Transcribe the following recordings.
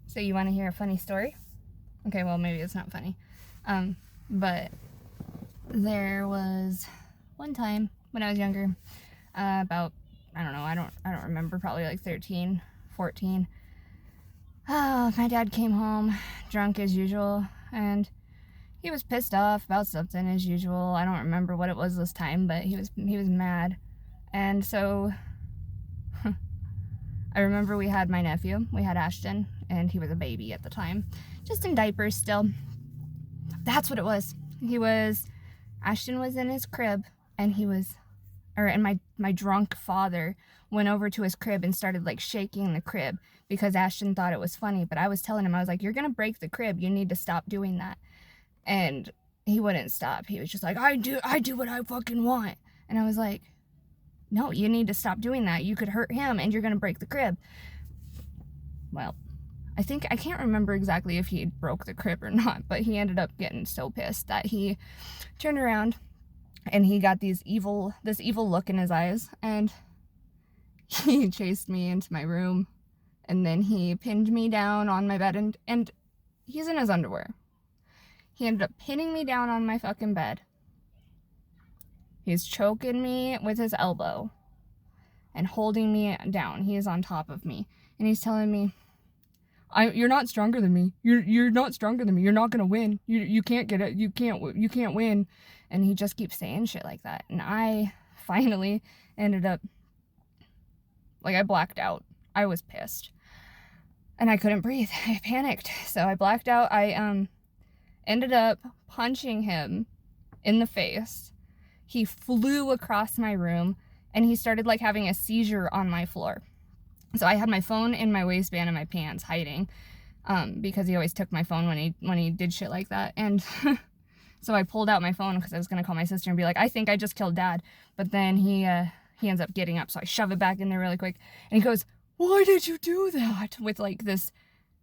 So you want to hear a funny story? Okay, well, maybe it's not funny. But there was one time when I was younger, about, I don't know, I don't remember, probably like 13, 14. Oh, my dad came home drunk as usual, and he was pissed off about something as usual. I don't remember what it was this time, but he was mad. And so I remember we had my nephew, we had Ashton, and he was a baby at the time, just in diapers still. That's what it was. Ashton was in his crib, and my drunk father went over to his crib and started like shaking the crib because Ashton thought it was funny. But I was telling him, I was like, you're gonna break the crib. You need to stop doing that. And he wouldn't stop. He was just like, I do what I fucking want. And I was like, no, you need to stop doing that. You could hurt him and you're gonna break the crib. Well, I can't remember exactly if he broke the crib or not, but he ended up getting so pissed that he turned around and he got this evil look in his eyes, and he chased me into my room, and then he pinned me down on my bed, and he's in his underwear. He ended up pinning me down on my fucking bed. He's choking me with his elbow and holding me down. He is on top of me, and he's telling me, you're not stronger than me. You're not stronger than me. You're not gonna win. You can't get it. You can't win. And he just keeps saying shit like that. And I finally ended up, like, I blacked out. I was pissed, and I couldn't breathe. I panicked, so I blacked out. I ended up punching him in the face. He flew across my room, and he started like having a seizure on my floor. So I had my phone in my waistband and my pants hiding, because he always took my phone when he did shit like that. And so I pulled out my phone because I was going to call my sister and be like, I think I just killed Dad. But then he ends up getting up, so I shove it back in there really quick. And he goes, why did you do that? With like this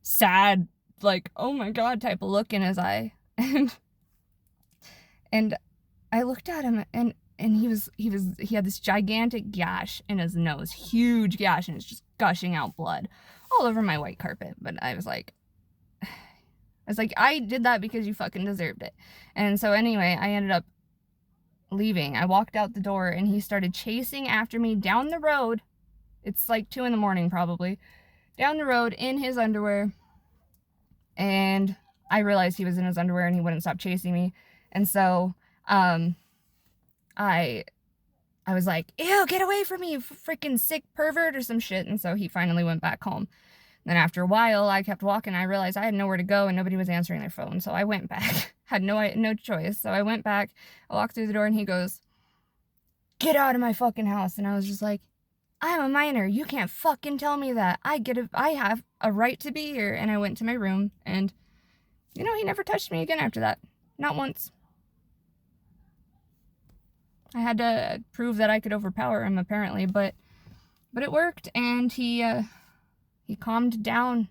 sad, like, oh my God type of look in his eye. And I looked at him, and he had this gigantic gash in his nose, huge gash, and it's just gushing out blood all over my white carpet. But I was like, I did that because you fucking deserved it. And so anyway, I ended up leaving. I walked out the door, and he started chasing after me down the road. It's like 2 a.m. probably, down the road in his underwear. And I realized he was in his underwear and he wouldn't stop chasing me. And so I was like, ew, get away from me, you freaking sick pervert or some shit. And so he finally went back home. Then after a while, I kept walking. I realized I had nowhere to go and nobody was answering their phone. So I went back. Had no choice. So I went back. I walked through the door, and he goes, get out of my fucking house. And I was just like, I'm a minor. You can't fucking tell me that. I have a right to be here. And I went to my room, and he never touched me again after that. Not once. I had to prove that I could overpower him, apparently, but it worked, and he calmed down